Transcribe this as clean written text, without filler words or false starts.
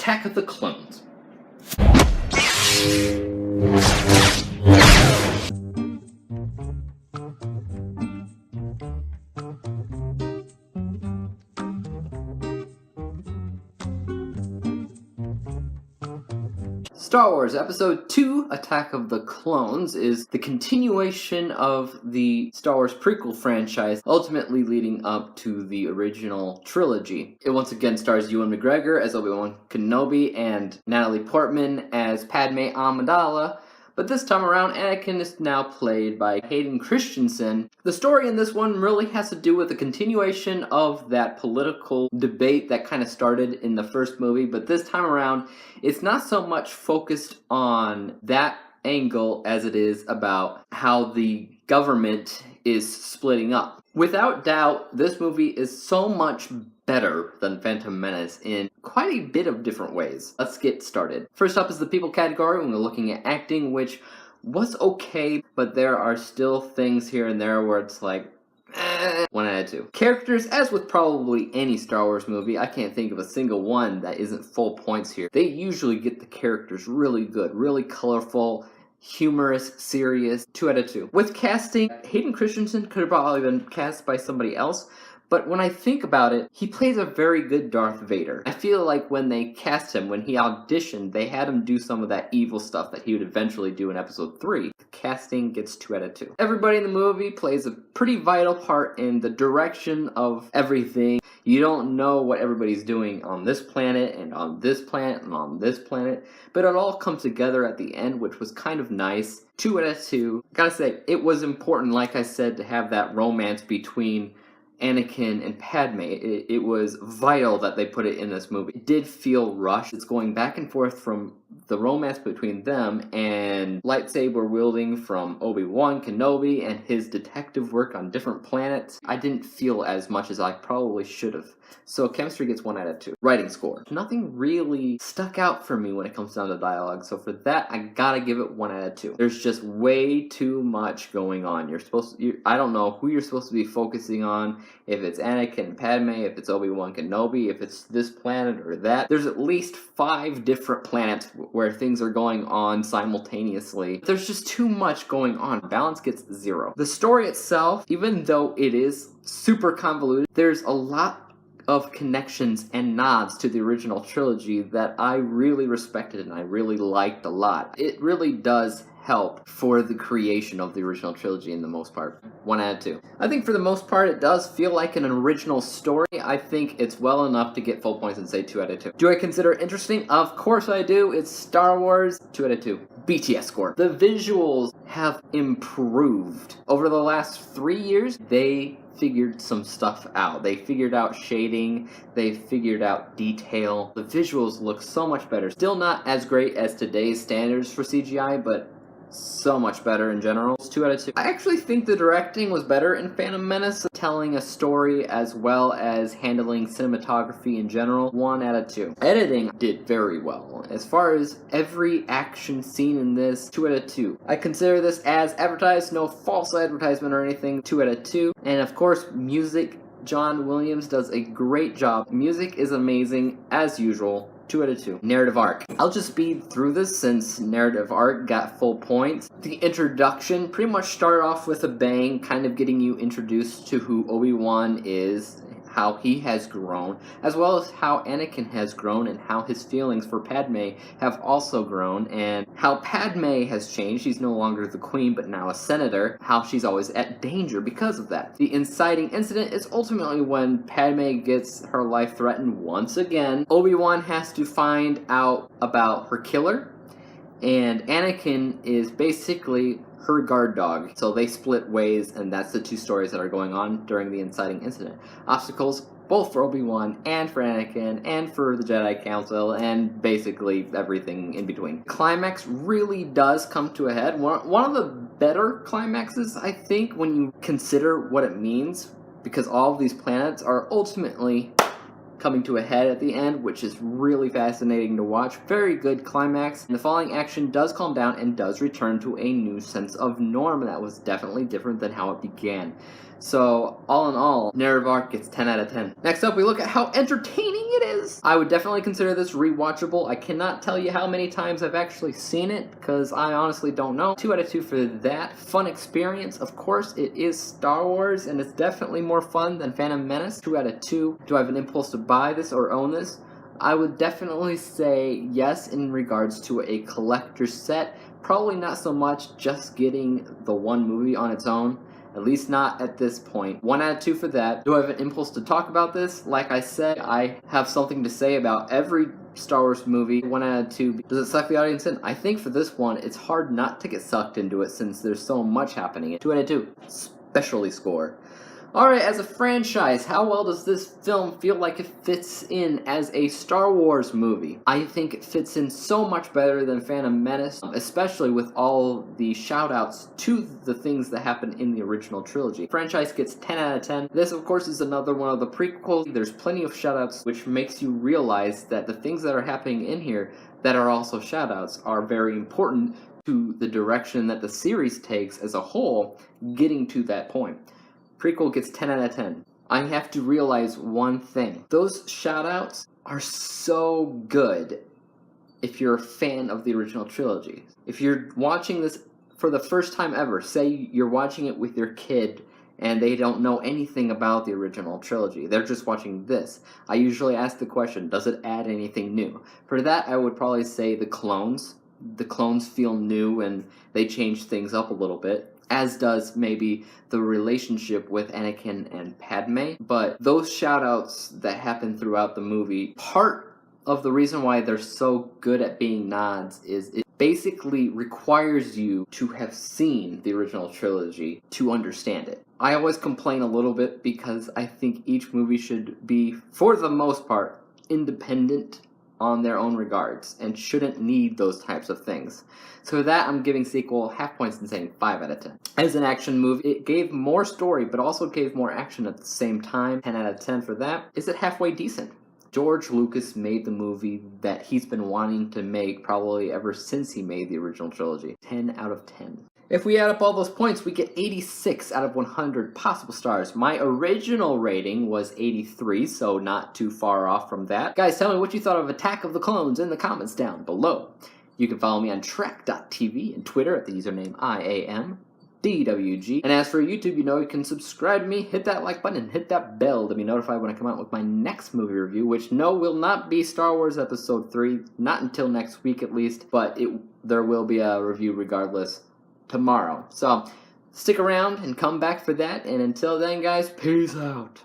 Attack of the Clones. Star Wars Episode 2, Attack of the Clones, is the continuation of the Star Wars prequel franchise, ultimately leading up to the original trilogy. It once again stars Ewan McGregor as Obi-Wan Kenobi and Natalie Portman as Padme Amidala, but this time around, Anakin is now played by Hayden Christensen. The story in this one really has to do with the continuation of that political debate that kind of started in the first movie, but this time around, it's not so much focused on that angle as it is about how the government is splitting up. Without doubt, this movie is so much better than Phantom Menace in quite a bit of different ways. Let's get started. First up is the people category when we're looking at acting, which was okay, but there are still things here and there where it's like, 1 out of 2. Characters, as with probably any Star Wars movie, I can't think of a single one that isn't full points here. They usually get the characters really good, really colorful, humorous, serious, 2 out of 2. With casting, Hayden Christensen could have probably been cast by somebody else, but when I think about it, he plays a very good Darth Vader. I feel like when they cast him, when he auditioned, they had him do some of that evil stuff that he would eventually do in Episode 3. The casting gets 2 out of 2. Everybody in the movie plays a pretty vital part in the direction of everything. You don't know what everybody's doing on this planet, and on this planet, and on this planet, but it all comes together at the end, which was kind of nice. 2 out of 2. Gotta say, it was important, like I said, to have that romance between Anakin and Padme. It was vital that they put it in this movie. It did feel rushed. It's going back and forth from the romance between them and lightsaber wielding from Obi-Wan Kenobi and his detective work on different planets. I didn't feel as much as I probably should have. So chemistry gets 1 out of 2. Writing score. Nothing really stuck out for me when it comes down to dialogue, so for that I gotta give it 1 out of 2. There's just way too much going on. I don't know who you're supposed to be focusing on, if it's Anakin and Padme, if it's Obi-Wan Kenobi, if it's this planet or that. There's at least 5 different planets where things are going on simultaneously. There's just too much going on. Balance gets 0. The story itself, even though it is super convoluted, there's a lot of connections and nods to the original trilogy that I really respected and I really liked a lot. It really does help for the creation of the original trilogy in the most part. 1 out of 2. I think for the most part it does feel like an original story. I think it's well enough to get full points and say 2 out of 2. Do I consider it interesting? Of course I do. It's Star Wars. 2 out of 2. BTS score. The visuals have improved. Over the last 3 years, they figured some stuff out. They figured out shading, they figured out detail. The visuals look so much better. Still not as great as today's standards for CGI, but so much better in general. It's 2 out of 2. I actually think the directing was better in Phantom Menace, telling a story as well as handling cinematography in general. 1 out of 2. Editing did very well. As far as every action scene in this, 2 out of 2. I consider this as advertised, no false advertisement or anything. 2 out of 2. And of course, music. John Williams does a great job. Music is amazing, as usual. 2 out of 2. Narrative arc. I'll just speed through this since narrative arc got full points. The introduction pretty much started off with a bang, kind of getting you introduced to who Obi-Wan is, how he has grown, as well as how Anakin has grown and how his feelings for Padme have also grown, and how Padme has changed. She's no longer the queen, but now a senator, how she's always at danger because of that. The inciting incident is ultimately when Padme gets her life threatened once again. Obi-Wan has to find out about her killer, and Anakin is basically her guard dog. So they split ways, and that's the 2 stories that are going on during the inciting incident. Obstacles, both for Obi-Wan and for Anakin and for the Jedi Council and basically everything in between. Climax really does come to a head. One of the better climaxes, I think, when you consider what it means, because all of these planets are ultimately coming to a head at the end, which is really fascinating to watch. Very good climax. And the following action does calm down and does return to a new sense of norm that was definitely different than how it began. So, all in all, narrative arc gets 10 out of 10. Next up, we look at how entertaining it is. I would definitely consider this rewatchable. I cannot tell you how many times I've actually seen it, because I honestly don't know. 2 out of 2 for that. Fun experience. Of course, it is Star Wars, and it's definitely more fun than Phantom Menace. 2 out of 2. Do I have an impulse to buy this or own this? I would definitely say yes in regards to a collector's set. Probably not so much just getting the one movie on its own. At least not at this point. 1 out of 2 for that. Do I have an impulse to talk about this? Like I said, I have something to say about every Star Wars movie. 1 out of 2. Does it suck the audience in? I think for this one, it's hard not to get sucked into it since there's so much happening. 2 out of 2. Specialty score. Alright, as a franchise, how well does this film feel like it fits in as a Star Wars movie? I think it fits in so much better than Phantom Menace, especially with all the shoutouts to the things that happened in the original trilogy. Franchise gets 10 out of 10. This, of course, is another one of the prequels. There's plenty of shoutouts, which makes you realize that the things that are happening in here that are also shoutouts are very important to the direction that the series takes as a whole, getting to that point. Prequel gets 10 out of 10. I have to realize one thing. Those shoutouts are so good if you're a fan of the original trilogy. If you're watching this for the first time ever, say you're watching it with your kid and they don't know anything about the original trilogy, they're just watching this, I usually ask the question, does it add anything new? For that, I would probably say the clones. The clones feel new and they change things up a little bit, as does maybe the relationship with Anakin and Padme. But those shoutouts that happen throughout the movie, part of the reason why they're so good at being nods is it basically requires you to have seen the original trilogy to understand it. I always complain a little bit because I think each movie should be, for the most part, independent on their own regards and shouldn't need those types of things. So for that, I'm giving sequel half points and saying 5 out of 10. As an action movie, it gave more story but also gave more action at the same time. 10 out of 10 for that. Is it halfway decent? George Lucas made the movie that he's been wanting to make probably ever since he made the original trilogy. 10 out of 10. If we add up all those points, we get 86 out of 100 possible stars. My original rating was 83, so not too far off from that. Guys, tell me what you thought of Attack of the Clones in the comments down below. You can follow me on Trek.tv and Twitter at the username IAMDWG. And as for YouTube, you can subscribe to me, hit that like button, and hit that bell to be notified when I come out with my next movie review, which will not be Star Wars Episode 3, not until next week at least, but there will be a review regardless tomorrow. So stick around and come back for that, and until then guys, peace out.